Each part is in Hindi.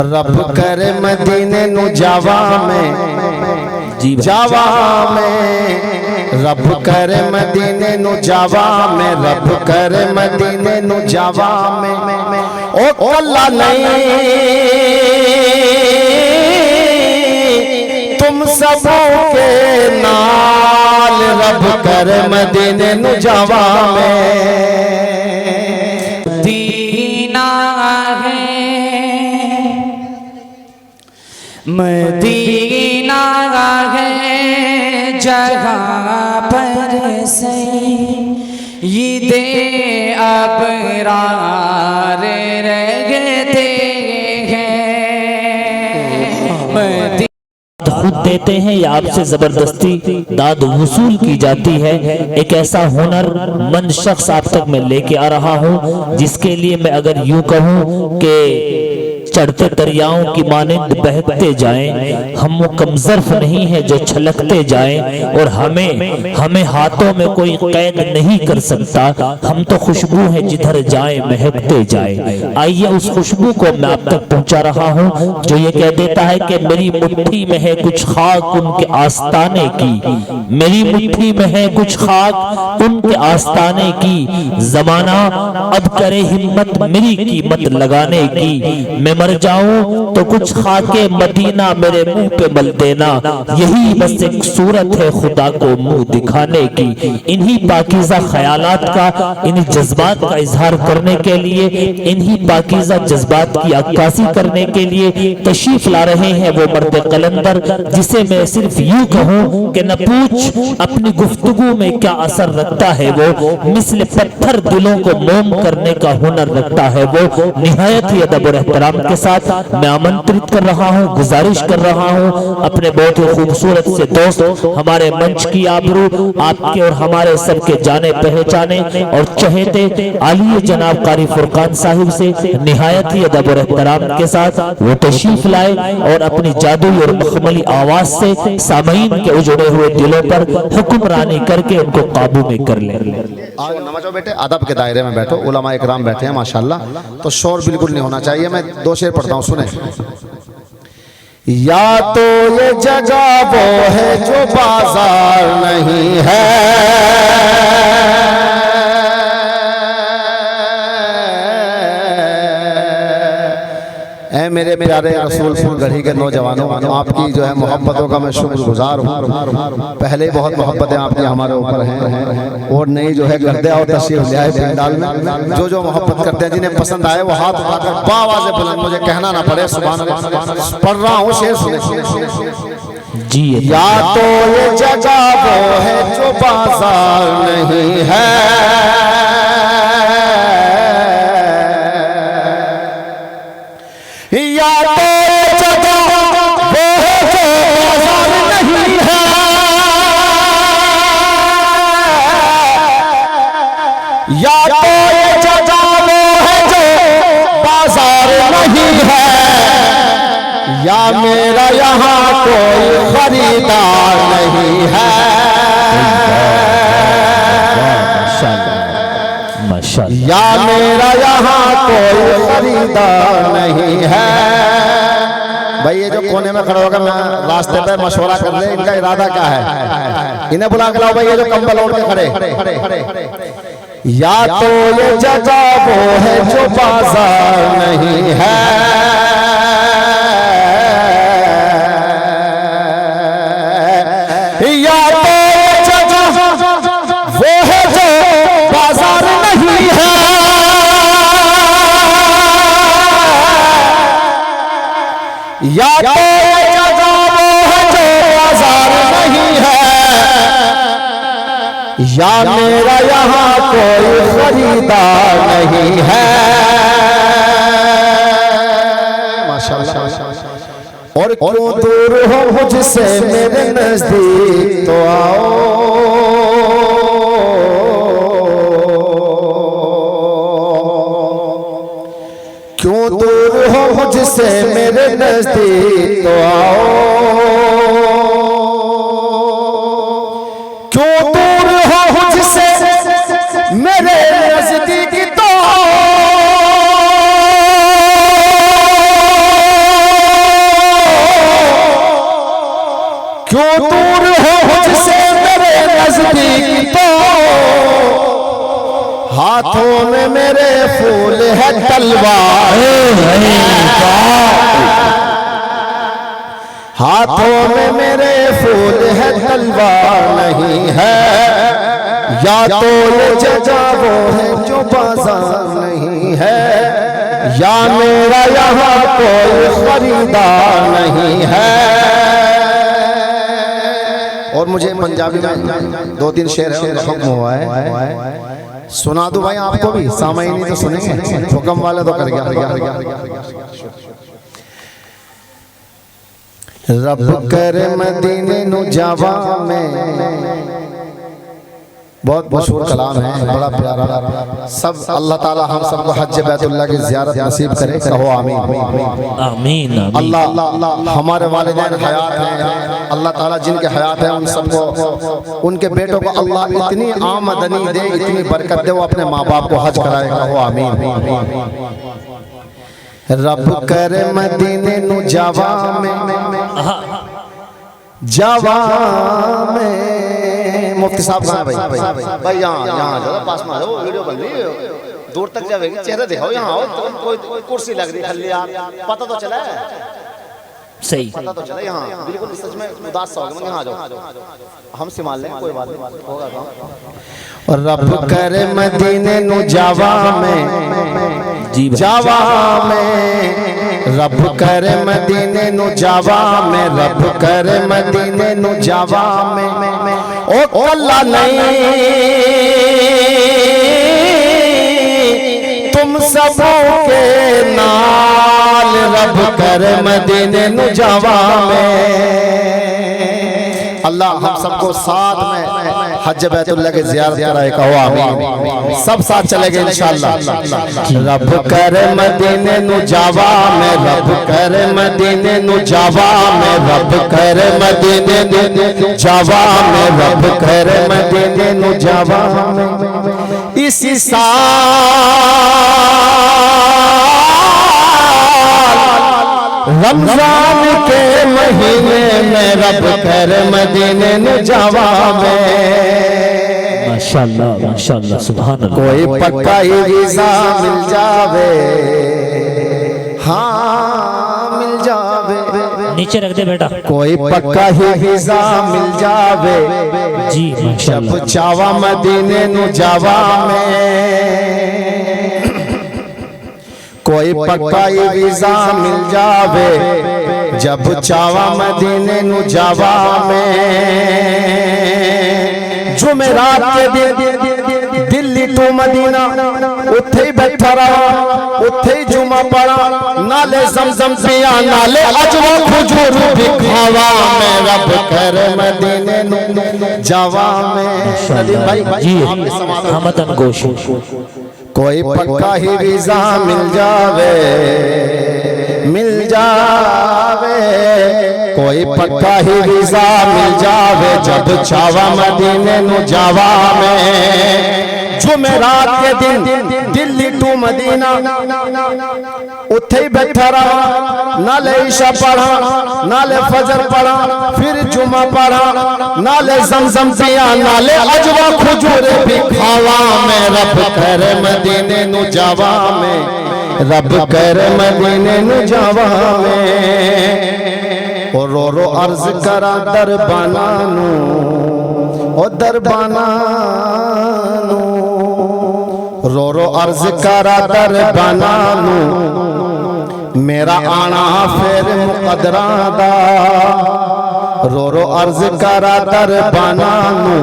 रब करे मदीने नु जावा में, जावा में रब करे मदीने नु जावा में, रब करे मदीने नु जावा में। ओ कल्ला नहीं तुम सबों के नाल, रब करे मदीने नु जावा में। दीना है मदीना है जगह पर से ये दे अबरार रहते हैं। खुद देते हैं या आपसे जबरदस्ती दाद वसूल की जाती है। एक ऐसा हुनर मंद शख्स आप तक मैं लेके आ रहा हूँ जिसके लिए मैं अगर यूं कहूँ कि चढ़ते दरियाओं की मानिंद बहते जाएं, हम वो कमजर्फ नहीं है जो छलकते जाएं, और हमें हाथों में कोई कैद नहीं कर सकता। हम तो खुशबू है जिधर जाए महकते जाए। आइए उस खुशबू को मैं आप तक पहुंचा रहा हूं जो ये कह देता है कि मेरी मुट्ठी में है कुछ खाक उनके आस्ताने की, मेरी मुट्ठी में है कुछ खाक उनके आस्ताने की। जमाना अब करे हिम्मत मेरी कीमत लगाने की, मैं मर जाऊं तो कुछ खाके मदीना मेरे मुंह पे मल देना। यही बस एक सूरत है खुदा को मुंह दिखाने की। इन्हीं पाकीज़ा ख्यालात का, इन्हीं जज्बात का इजहार करने के लिए, इन्हीं पाकीज़ा जज्बात की अक्कासी करने के लिए तशरीफ ला रहे हैं वो मर्द कलंदर, जिसे मैं सिर्फ यूं कहूं कि न पूछ अपनी गुफ्तगू में क्या असर रखता है वो, मिस्ल पत्थर दिलों को मोम करने का हुनर रखता है वो। निहायत ही अदब और एहतराम के साथ मैं आमंत्रित कर रहा हूं, गुजारिश कर रहा हूं अपने बहुत ही खूबसूरत से दोस्त, हमारे मंच की आबरू आपके और हमारे सबके जाने पहचाने और चहेते आलिए जनाब कारी फुरकान साहिब से निहायत ही अदब और एहतराम के साथ वो तशरीफ लाए और अपनी जादुई और मखमली आवाज से सामईन के उजड़े हुए दिलों पर हुक्मरानी करके उनको काबू में कर ले। नमाजो बेटे, अदब के दायरे में बैठो, उलमा इकराम बैठे हैं माशाल्लाह, तो शोर बिल्कुल नहीं होना चाहिए। मैं दो शेर पढ़ता हूँ, सुने। या तो ये जगह वो है जो बाजार नहीं है, ऐ मेरे प्यारे रसूल फूल गढ़ी के नौजवानों, आपकी जो है मोहब्बतों का मैं शुक्रगुजार हूँ। पहले ही बहुत मोहब्बतें आपकी हमारे ऊपर हैं और नई जो है गर्दे और तशरीफ ले आए पंडाल में। जो मोहब्बत करते हैं, जिन्हें पसंद आए वो हाथ उठाकर बावाज़ बुलंद, मुझे कहना ना पड़े, सुभान अल्लाह पढ़ रहा हूँ शेर सुने जी। या तो ये जगह वो है जो बाजार नहीं है, या तो जगह वो है जो बाजार नहीं है, या तो ये जगह वो है जो बाजार नहीं है, या मेरा यहाँ कोई खरीदार नहीं है। या मेरा यहाँ कोई खरीदार नहीं है। भाई ये जो कोने में खड़ा होगा, मैं रास्ते पे मशवरा कर ले, इनका इरादा क्या है, इन्हें बुला के लाओ। भाई ये जो कंबल ओढ़ के खड़े, या तो ये जगह वो है जो बाजार नहीं है, या तो ये जगह वो है जो बाजार नहीं है, या तो ये जगह वो है जो बाजार नहीं है, या मेरा यहाँ कोई खरीदार नहीं है। माशाअल्लाह। और क्यों दूर हो मुझसे मेरे नजदीक तो आओ, क्यों दूर हो मुझसे मेरे नजदीक तो आओ, क्यों दूर हो मुझसे मेरे नजदीक तो आओ, नजदीक तो हाथों में मेरे फूल है तलवार, हाथों में मेरे फूल है तलवार नहीं है, या तो ये जजा वो है जो बाजार नहीं है, या मेरा यहाँ कोई खरीदार नहीं है। और मुझे पंजाबी में 2-3 शेर हुक्म हुआ है, सुना दूं भाई आपको भी, सामाईनी तो सुनेंगे, हुक्म वाले तो कर गया। रब करे मदीने नु जावा में, बहुत मशहूर कलाम है, बड़ा प्यारा। सब अल्लाह ताला हम सबको हज बैतुल्लाह की ज़ियारत नसीब करे, कहो आमीन आमीन। अल्लाह हमारे वालिदैन हयात हैं, अल्लाह ताला जिनके हयात हैं उन सबको, उनके बेटों को अल्लाह इतनी आमदनी दे, इतनी बरकत दे, वो अपने माँ बाप को हज कराए, कहो आमीन। रब करे मदीने नु जावा में, जावा में। मुफ्ती साहब कहाँ है भाई? यहाँ जाओ, पास में आ जाओ, वीडियो बन रही है, दूर तक जाएगी, चेहरा दिखाओ, यहाँ आओ, कोई कुर्सी लग रही खाली, आप पता तो चला है, सही पता तो चला, यहाँ बिल्कुल सच में उदास सा हो गया, यहाँ जाओ, हम संभाल लेंगे, कोई बात नहीं, होगा काम। और रब करे मदीने नु जावा में, जी जावा में, रब करे मदीने नु जावा में, रब करे मदीने नु जावा में। ओ कल्ला नहीं तुम सबों के नाल, रब करे मदीने नु जावा में। अल्लाह हम सबको साथ में हज बैतुल्लाह की ज़ियारत कराए, कहो आमीन। सब साथ चलेंगे इंशाअल्लाह। रब करे मदीने नु जावा में, रब करे मदीने नु जावा में, रब करे मदीने नु जावा में, रब करे मदीने नु जावा में। इसी रमजान के महीने में रब कर मदीने नु जावा में। माशाअल्लाह माशाअल्लाह सुभान अल्लाह। कोई पक्का ही वीज़ा मिल जावे, हाँ मिल जावे, नीचे रख दे बेटा। कोई पक्का ही वीज़ा मिल जावे, जी माशाअल्लाह। जब चावा मदीने नु जावा में। कोई पक्का ही वीज़ा मिल जावे, जब चावा मदीने नु जावा में। जुमेरात के दिन दिल्ली टू मदीना, उथे ही बैठा रहा, उथे ही जुमा पड़ा, नाले जमजम पिया, नाले अजवा खजूर भी खावा में, रब कर मदीने नु जावा में। सलीम भाई जी हमतन गोश। कोई पक्का ही वीज़ा मिल जावे, मिल जावे, कोई पक्का ही वीज़ा मिल जावे, जब चावा मदीने नु जावा में। जुमेरात के दिन दिल्ली टू मदीना, उथे ही बैठा रहा, नाले ईशा पढ़ा, नाले फजर पढ़ा, फिर जुमा पढ़ा, नाले जमजम पिया, नाले अजवा खजूर भी खावा में, रब कर मदीने नु जावा में, रब कर मदीने नु जावा में। और रो रो अर्ज करा दरबाना नू, ओ दरबाना नू, रो रो अर्ज करा दरबाना नू, मेरा आना फिर मुकदरा दा। रो रो अर्ज करा दरबाना नू,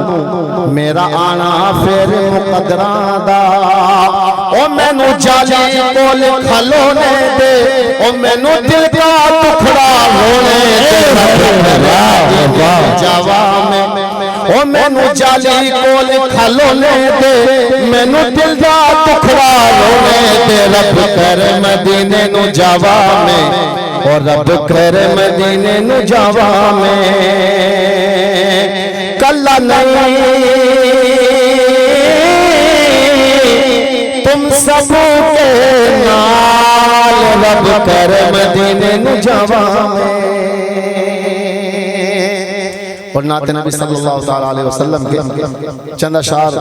मेरा आना फिर मुकदरा दा। ओ मैनू जाली कोल खलोने दे, ओ मैनू दिल का टुकड़ा होने दे, जावा में। ओ मैनू जाली कोल खलोने दे, मैनू दिल का टुकड़ा होने दे, रब कर मदीने नु जावा में, और रब कर मदीने नु जावा में। कल्ला नहीं तुम सबों के नाल, रब कर मदीने नु जावा में। और नाते नबी सल्लल्लाहु अलैहि वसल्लम के चंद अशार